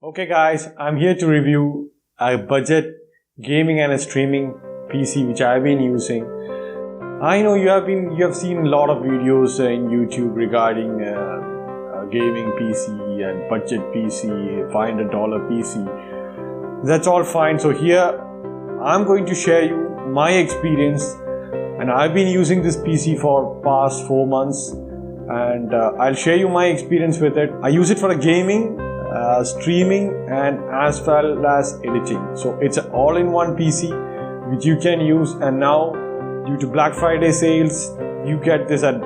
Okay guys, I'm here to review a budget gaming and a streaming PC which I've been using. I know you have seen a lot of videos in YouTube regarding a gaming PC and budget PC, $500 PC. That's all fine. So here I'm going to share you my experience, and I've been using this PC for past 4 months, and I'll share you my experience with it. I use it for gaming, streaming, and as well as editing. So it's an all-in-one PC which you can use, and now due to Black Friday sales you get this at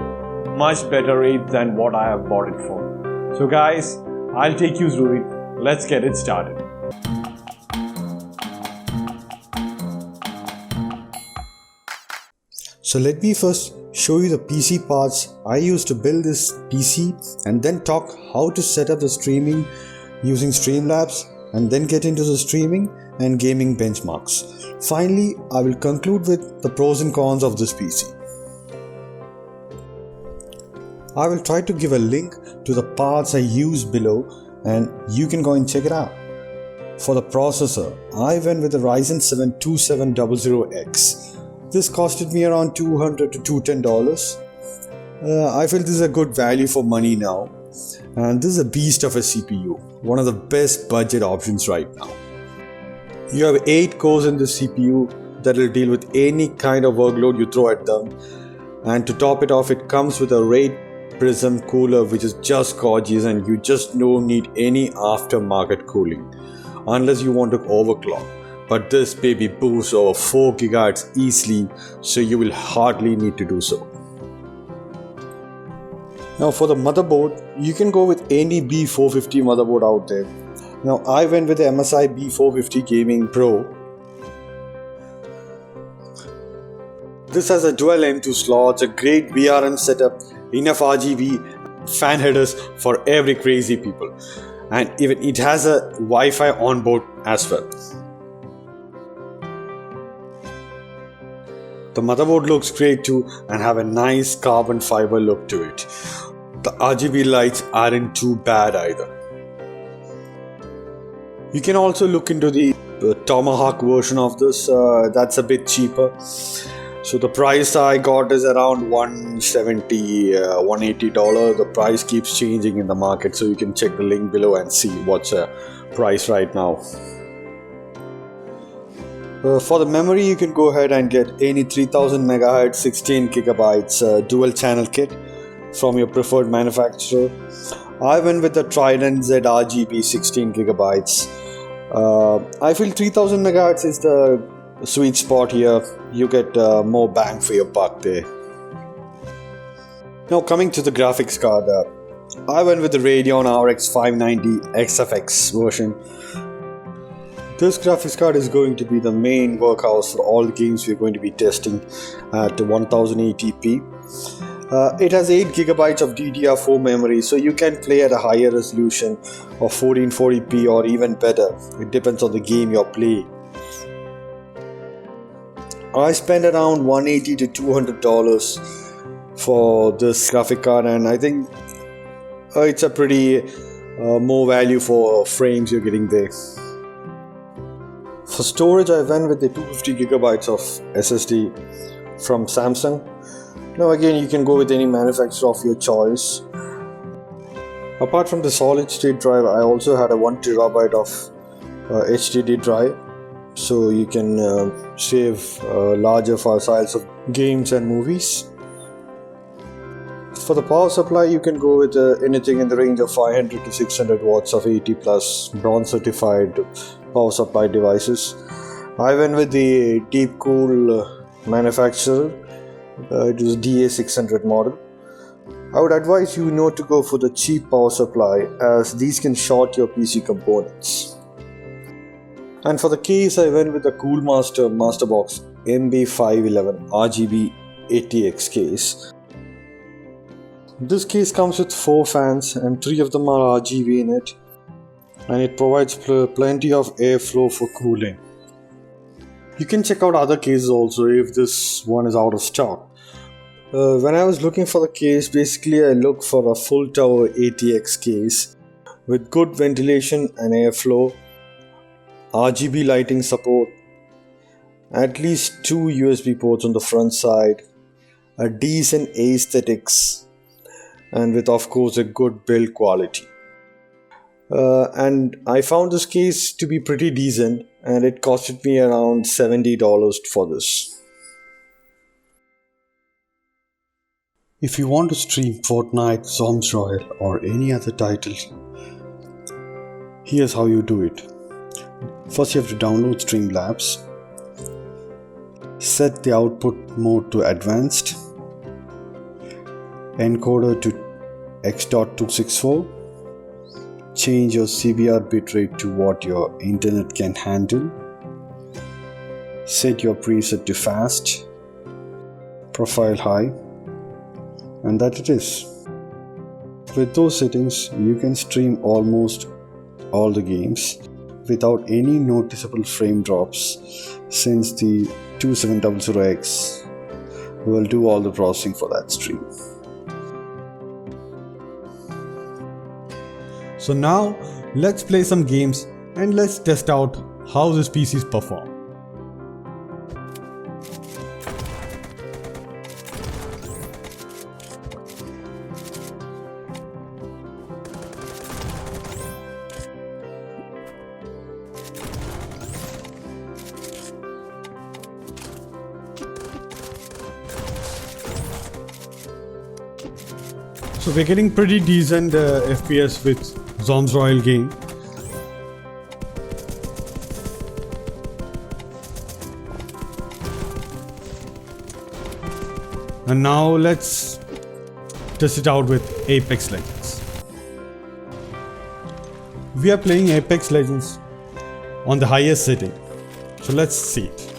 much better rate than what I have bought it for. So guys, I'll take you through it. Let's get it started. So let me first show you the PC parts I used to build this PC, and then talk how to set up the streaming using Streamlabs, and then get into the streaming and gaming benchmarks. Finally, I will conclude with the pros and cons of this PC. I will try to give a link to the parts I use below, and you can go and check it out. For the processor, I went with the Ryzen 7 2700X. This costed me around $200 to $210. I feel this is a good value for money now, and this is a beast of a CPU, one of the best budget options right now. You have 8 cores in the CPU that will deal with any kind of workload you throw at them, and to top it off, it comes with a RAID Prism cooler which is just gorgeous, and you just don't need any aftermarket cooling unless you want to overclock. But this baby boosts over 4 GHz easily, so you will hardly need to do so. Now for the motherboard, you can go with any B450 motherboard out there. Now I went with the MSI B450 Gaming Pro. This has a dual M2 slots, a great VRM setup, enough RGB, fan headers for every crazy people, and even it has a Wi-Fi on board as well. The motherboard looks great too, and have a nice carbon fiber look to it. The RGB lights aren't too bad either. You can also look into the Tomahawk version of this, that's a bit cheaper. So the price I got is around $170, $180. The price keeps changing in the market, so you can check the link below and see what's the price right now. For the memory, you can go ahead and get any 3000 MHz 16 GB dual channel kit from your preferred manufacturer. I went with the Trident Z RGB 16 GB. I feel 3000 MHz is the sweet spot here. You get more bang for your buck there. Now coming to the graphics card, I went with the Radeon RX 590 XFX version. This graphics card is going to be the main workhorse for all the games we're going to be testing at 1080p. It has 8 GB of DDR4 memory, so you can play at a higher resolution of 1440p or even better. It depends on the game you're playing. I spent around $180 to $200 for this graphic card, and I think it's a pretty more value for frames you're getting there. For storage, I went with the 250 GB of SSD from Samsung. Now again, you can go with any manufacturer of your choice. Apart from the solid state drive, I also had a 1 TB of HDD drive, so you can save larger file sizes of games and movies. For the power supply, you can go with anything in the range of 500 to 600 watts of 80 plus bronze certified power supply devices. I went with the Deepcool manufacturer. It was DA600 model. I would advise you not to go for the cheap power supply, as these can short your PC components. And for the case, I went with the Coolmaster Masterbox MB511 RGB 80X case. This case comes with 4 fans, and 3 of them are RGB in it, and it provides plenty of airflow for cooling. You can check out other cases also if this one is out of stock. When I was looking for the case, basically I looked for a full tower ATX case with good ventilation and airflow, RGB lighting support, at least 2 USB ports on the front side, a decent aesthetics, and with of course a good build quality. And I found this case to be pretty decent, and it costed me around $70 for this. If you want to stream Fortnite, Zom's Royal or any other title, here's how you do it. First you have to download Streamlabs, set the output mode to advanced, encoder to X.264, change your CBR bitrate to what your internet can handle, set your preset to fast, profile high, and that it is. With those settings, you can stream almost all the games without any noticeable frame drops, since the 2700X will do all the processing for that stream. So now let's play some games and let's test out how this PCs perform. So we're getting pretty decent FPS with Zom's Royal game. And now let's test it out with Apex Legends. We are playing Apex Legends on the highest setting. So let's see it.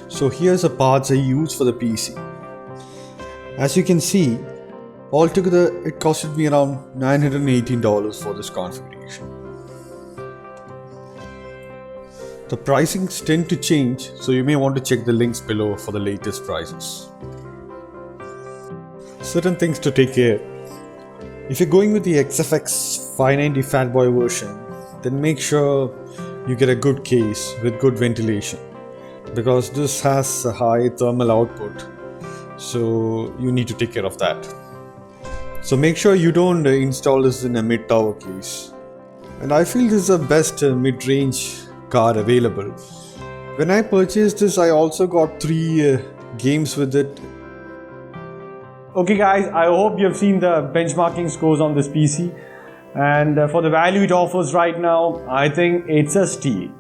So here's the parts I use for the PC. As you can see, altogether it costed me around $918 for this configuration. The pricings tend to change, so you may want to check the links below for the latest prices. Certain things to take care. If you're going with the XFX 590 Fatboy version, then make sure you get a good case with good ventilation, because this has a high thermal output, so you need to take care of that. So make sure you don't install this in a mid-tower case. And I feel this is the best mid-range card available. When I purchased this, I also got 3 games with it. Okay guys, I hope you have seen the benchmarking scores on this PC, and for the value it offers right now, I think it's a steal.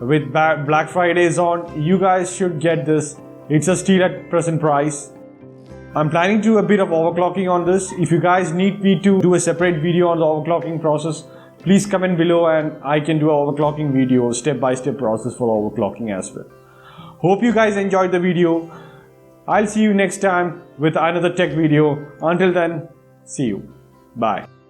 With Black Fridays on, you guys should get this. It's a steal at present price. I'm planning to do a bit of overclocking on this. If you guys need me to do a separate video on the overclocking process, please comment below and I can do an overclocking video, step-by-step process for overclocking as well. Hope you guys enjoyed the video. I'll see you next time with another tech video. Until then, see you. Bye.